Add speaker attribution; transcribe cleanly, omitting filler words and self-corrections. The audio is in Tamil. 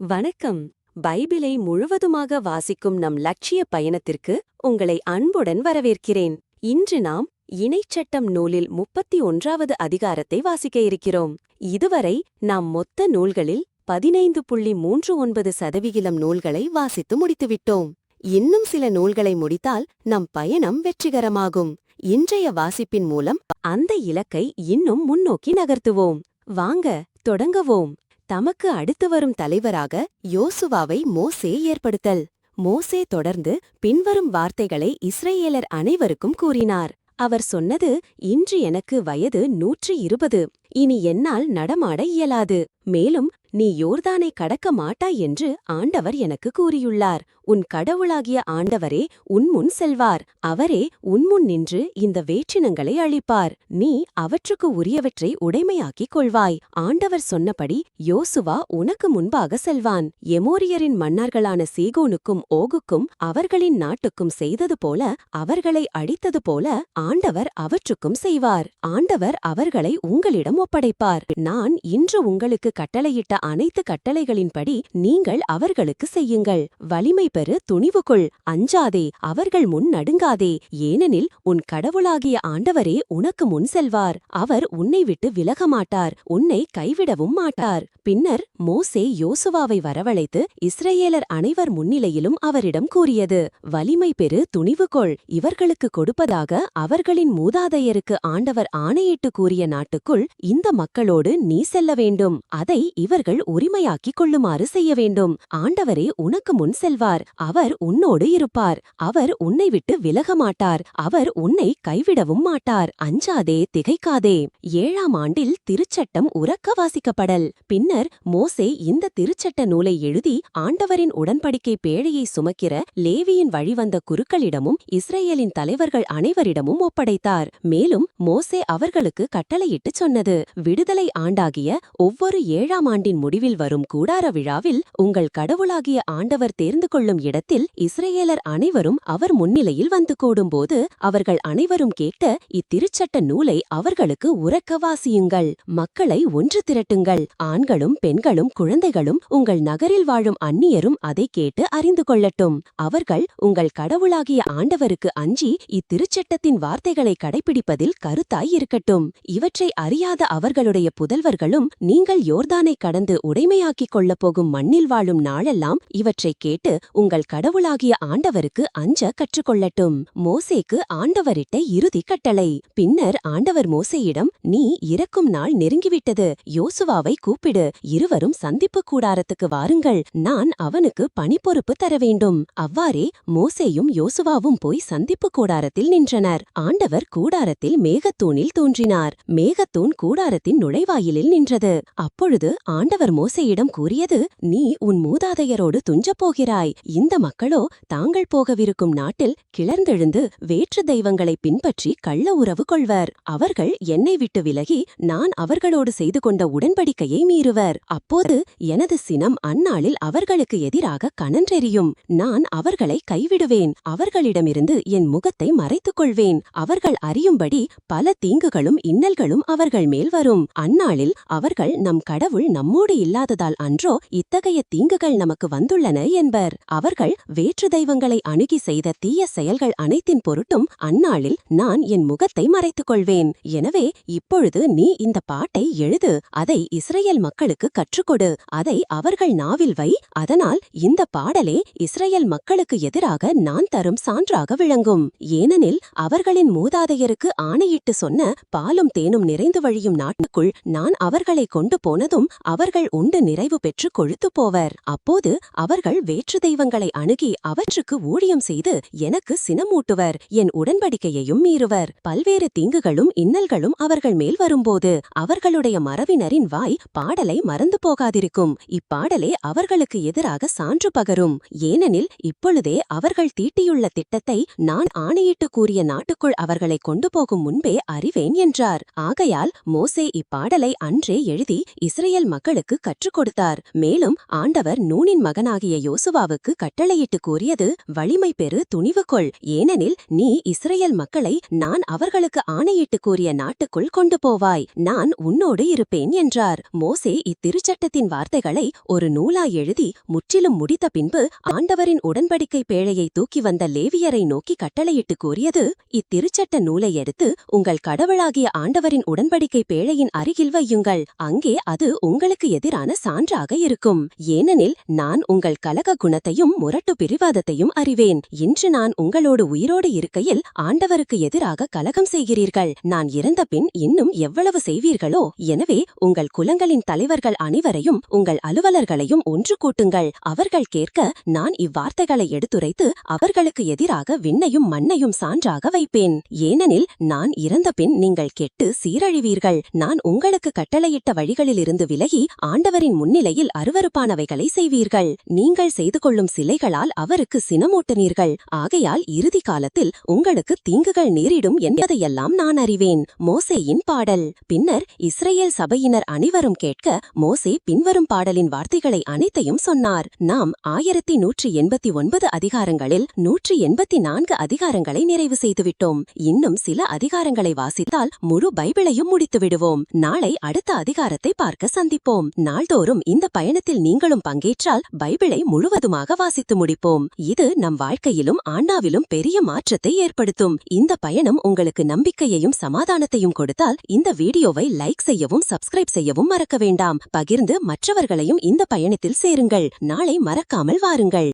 Speaker 1: வணக்கம். பைபிளை முழுவதுமாக வாசிக்கும் நம் லட்சிய பயணத்திற்கு உங்களை அன்புடன் வரவேற்கிறேன். இன்று நாம் இணைச்சட்டம் நூலில் 31வது அதிகாரத்தை வாசிக்க இருக்கிறோம். இதுவரை நாம் மொத்த நூல்களில் 15.39% நூல்களை வாசித்து முடித்துவிட்டோம். இன்னும் சில நூல்களை முடித்தால் நம் பயணம் வெற்றிகரமாகும். இன்றைய வாசிப்பின் மூலம் அந்த இலக்கை இன்னும் முன்னோக்கி நகர்த்துவோம். வாங்க தொடங்குவோம். தமக்கு அடுத்து வரும் தலைவராக யோசுவாவை மோசே ஏற்படுத்தல். மோசே தொடர்ந்து பின்வரும் வார்த்தைகளை இஸ்ரயேலர் அனைவருக்கும் கூறினார். அவர் சொன்னது, இன்று எனக்கு வயது 120. இனி என்னால் நடமாட இயலாது. மேலும் நீ யோர்தானை கடக்க மாட்டாய் என்று ஆண்டவர் எனக்கு கூறியுள்ளார். உன் கடவுளாகிய ஆண்டவரே உன்முன் செல்வார். அவரே உன்முன் நின்று இந்த வேற்றினங்களை அழிப்பார். நீ அவற்றுக்கு உரியவற்றை உடைமையாக்கிக் கொள்வாய். ஆண்டவர் சொன்னபடி யோசுவா உனக்கு முன்பாக செல்வான். எமோரியரின் மன்னர்களான சீகோனுக்கும் ஓகுக்கும் அவர்களின் நாட்டுக்கும் செய்தது போல, அவர்களை அடித்தது போல ஆண்டவர் அவற்றுக்கும் செய்வார். ஆண்டவர் அவர்களை உங்களிடம் ஒப்படைப்பார். நான் இன்று உங்களுக்கு கட்டளையிட்ட அனைத்து கட்டளைகளின்படி நீங்கள் அவர்களுக்கு செய்யுங்கள். வலிமை பெறு, துணிவு கொள், அஞ்சாதே, அவர்கள் முன் நடுங்காதே. ஏனெனில் உன் கடவுளாகிய ஆண்டவரே உனக்கு முன் செல்வார். அவர் உன்னை விட்டு விலகமாட்டார், உன்னை கைவிடவும் மாட்டார். பின்னர் மோசே யோசுவாவை வரவழைத்து இஸ்ரயேலர் அனைவர் முன்னிலையிலும் அவரிடம் கூறியது, வலிமை பெறு, துணிவு கொள். இவர்களுக்கு கொடுப்பதாக அவர்களின் மூதாதையருக்கு ஆண்டவர் ஆணையிட்டு கூறிய நாட்டுக்குள் இந்த மக்களோடு நீ செல்ல வேண்டும். அதை இவர்கள் உரிமையாக்கிக் கொள்ளுமாறு செய்ய வேண்டும். ஆண்டவரே உனக்கு முன் செல்வார். அவர் உன்னோடு இருப்பார். அவர் உன்னை விட்டு விலகமாட்டார். அவர் உன்னை கைவிடவும் மாட்டார். அஞ்சாதே, திகைக்காதே. 7ஆம் ஆண்டில் திருச்சட்டம் உரக்க வாசிக்கப்படல். பின்னர் மோசே இந்த திருச்சட்ட நூலை எழுதி ஆண்டவரின் உடன்படிக்கை பேழையை சுமக்கிற லேவியின் வழிவந்த குருக்களிடமும் இஸ்ரேலின் தலைவர்கள் அனைவரிடமும் ஒப்படைத்தார். மேலும் மோசே அவர்களுக்கு கட்டளையிட்டுச் சொன்னது, விடுதலை ஆண்டாகிய ஒவ்வொரு 7ஆம் ஆண்டின் முடிவில் வரும் கூடார விழாவில் உங்கள் கடவுளாகிய ஆண்டவர் தேர்ந்து கொள்ளும் இடத்தில் இஸ்ரேலர் அனைவரும் அவர் முன்னிலையில் வந்து கூடும்போது அவர்கள் அனைவரும் கேட்ட இத்திருச்சட்ட நூலை அவர்களுக்கு உரக்க வாசியுங்கள். மக்களை ஒன்று திரட்டுங்கள். ஆண்களும் பெண்களும் குழந்தைகளும் உங்கள் நகரில் வாழும் அந்நியரும் அதை கேட்டு அறிந்து கொள்ளட்டும். அவர்கள் உங்கள் கடவுளாகிய ஆண்டவருக்கு அஞ்சி இத்திருச்சட்டத்தின் வார்த்தைகளை கடைபிடிப்பதில் கருத்தாய் இருக்கட்டும். இவற்றை அறியாத அவர்களுடைய புதல்வர்களும் நீங்கள் யோர்தானை கடந்து உடைமையாக்கிக் கொள்ளப் போகும் மண்ணில் வாழும் நாளெல்லாம் இவற்றைக் கேட்டு உங்கள் கடவுளாகிய ஆண்டவருக்கு அஞ்ச கற்றுக்கொள்ளட்டும். மோசேக்கு ஆண்டவரிட்ட இறுதி கட்டளை. பின்னர் ஆண்டவர் மோசேயிடம், நீ இறக்கும் நாள் நெருங்கிவிட்டது. யோசுவாவை கூப்பிடு. இருவரும் சந்திப்பு கூடாரத்துக்கு வாருங்கள். நான் அவனுக்கு பணிப்பொறுப்பு தர வேண்டும். அவ்வாறே மோசேயும் யோசுவாவும் போய் சந்திப்பு கூடாரத்தில் நின்றனர். ஆண்டவர் கூடாரத்தில் மேகத்தூணில் தோன்றினார். மேகத்தூண் கூடாரத்தின் நுழைவாயிலில் நின்றது. அப்பொழுது ஆண்டவர் மோசேயிடம் கூறியது, நீ உன் மூதாதையரோடு துஞ்சப் போகிறாய். இந்த மக்களோ தாங்கள் போகவிருக்கும் நாட்டில் கிளர்ந்தெழுந்து வேற்று தெய்வங்களை பின்பற்றி கள்ள உறவு கொள்வர். அவர்கள் என்னை விட்டு விலகி நான் அவர்களோடு செய்து கொண்ட உடன்படிக்கையை மீறுவர். அப்போது எனது சினம் அந்நாளில் அவர்களுக்கு எதிராக கனன்றெறியும். நான் அவர்களை கைவிடுவேன். அவர்களிடமிருந்து என் முகத்தை மறைத்துக் கொள்வேன். அவர்கள் அறியும்படி பல தீங்குகளும் இன்னல்களும் அவர்கள் மேல் வரும். அந்நாளில் அவர்கள் நம் கடவுள் நம்மோடு இல்லாததால் அன்றோ இத்தகைய தீங்குகள் நமக்கு வந்துள்ளன என்பர். அவர்கள் வேற்று தெய்வங்களை அணுகி செய்த தீய செயல்கள் அனைத்தின் பொருட்டும் அந்நாளில் நான் என் முகத்தை மறைத்துக் கொள்வேன். எனவே இப்பொழுது நீ இந்த பாட்டை எழுது. அதை இஸ்ரேல் மக்களுக்கு கற்றுக்கொடு. அதை அவர்கள் நாவில் வை. அதனால் இந்த பாடலே இஸ்ரேல் மக்களுக்கு எதிராக நான் தரும் சான்றாக விளங்கும். ஏனெனில் அவர்களின் மூதாதையருக்கு ஆணையிட்டு சொன்ன பாலும் தேனும் நிறைந்து வழியும் நாட்டுக்குள் நான் அவர்களை கொண்டு போனதும் அவர்கள் உண்டு நிறைவு பெற்று கொழுத்து போவர். அப்போது அவர்கள் வேற்று தெய்வங்களை அணுகி அவற்றுக்கு ஊழியம் செய்து எனக்கு சினமூட்டுவர். என் உடன்படிக்கையையும் மீறுவர். பல்வேறு தீங்குகளும் இன்னல்களும் அவர்கள் மேல் வரும்போது அவர்களுடைய மரபினரின் வாய் பாடலை மறந்து போகாதிருக்கும். இப்பாடலே அவர்களுக்கு எதிராக சான்று பகரும். ஏனெனில் இப்பொழுதே அவர்கள் தீட்டியுள்ள திட்டத்தை நான் ஆணையிட்டு கூறிய நாட்டுக்குள் அவர்களை கொண்டு போகும் முன்பே அறிவேன் என்றார். ஆகையால் மோசே இப்பாடலை அன்றே எழுதி இஸ்ரேல் மக்களுக்கு அவர்களுக்கு கற்றுக் கொடுத்தார். மேலும் ஆண்டவர் நூனின் மகனாகிய யோசுவாவுக்கு கட்டளையிட்டு கூறியது, வலிமை பெறு, துணிவு கொள், ஏனெனில் நீ இஸ்ரேல் மக்களை நான் அவர்களுக்கு ஆணையிட்டு கூறிய நாட்டுக்குள் கொண்டு போவாய், நான் உன்னோடு இருப்பேன் என்றார். மோசே இத்திருச்சட்டத்தின் வார்த்தைகளை ஒரு நூலாய் எழுதி முற்றிலும் முடித்த பின்பு ஆண்டவரின் உடன்படிக்கை பேழையை தூக்கி வந்த லேவியரை நோக்கி கட்டளையிட்டு கூறியது, இத்திருச்சட்ட நூலை எடுத்து உங்கள் கடவுளாகிய ஆண்டவரின் உடன்படிக்கை பேழையின் அருகில் வையுங்கள். அங்கே அது உங்களுக்கு எதிரான சான்றாக இருக்கும். ஏனெனில் நான் உங்கள் கலக குணத்தையும் முரட்டு பிரிவாதத்தையும் அறிவேன். இன்று நான் உங்களோடு உயிரோடு இருக்கையில் ஆண்டவருக்கு எதிராக கலகம் செய்கிறீர்கள். நான் இறந்தபின் இன்னும் எவ்வளவு செய்வீர்களோ? எனவே உங்கள் குலங்களின் தலைவர்கள் அனைவரையும் உங்கள் அலுவலர்களையும் ஒன்று கூட்டுங்கள். அவர்கள் கேட்க நான் இவ்வார்த்தைகளை எடுத்துரைத்து அவர்களுக்கு எதிராக விண்ணையும் மண்ணையும் சான்றாக வைப்பேன். ஏனெனில் நான் இறந்தபின் நீங்கள் கெட்டு சீரழிவீர்கள். நான் உங்களுக்கு கட்டளையிட்ட வழிகளிலிருந்து விலகி ஆண்டவரின் முன்னிலையில் அருவருப்பானவைகளை செய்வீர்கள். நீங்கள் செய்து கொள்ளும் சிலைகளால் அவருக்கு சினமூட்டினீர்கள். ஆகையால் இறுதி காலத்தில் உங்களுக்கு தீங்குகள் நேரிடும் என்பதையெல்லாம் நான் அறிவேன். மோசேயின் பாடல். பின்னர் இஸ்ரேல் சபையினர் அனைவரும் கேட்க மோசே பின்வரும் பாடலின் வார்த்தைகளை அனைத்தையும் சொன்னார். நாம் 1189 அதிகாரங்களில் 184 அதிகாரங்களை நிறைவு செய்துவிட்டோம். இன்னும் சில அதிகாரங்களை வாசித்தால் முழு பைபிளையும் முடித்து விடுவோம். நாளை அடுத்த அதிகாரத்தை பார்க்க சந்திப்போம். நாள்தோறும் இந்த பயணத்தில் நீங்களும் பங்கேற்றால் பைபிளை முழுவதுமாக வாசித்து முடிப்போம். இது நம் வாழ்க்கையிலும் ஆன்மாவிலும் பெரிய மாற்றத்தை ஏற்படுத்தும். இந்த பயணம் உங்களுக்கு நம்பிக்கையையும் சமாதானத்தையும் கொடுத்தால் இந்த வீடியோவை லைக் செய்யவும் சப்ஸ்கிரைப் செய்யவும் மறக்க வேண்டாம். பகிர்ந்து மற்றவர்களையும் இந்த பயணத்தில் சேருங்கள். நாளை மறக்காமல் வாருங்கள்.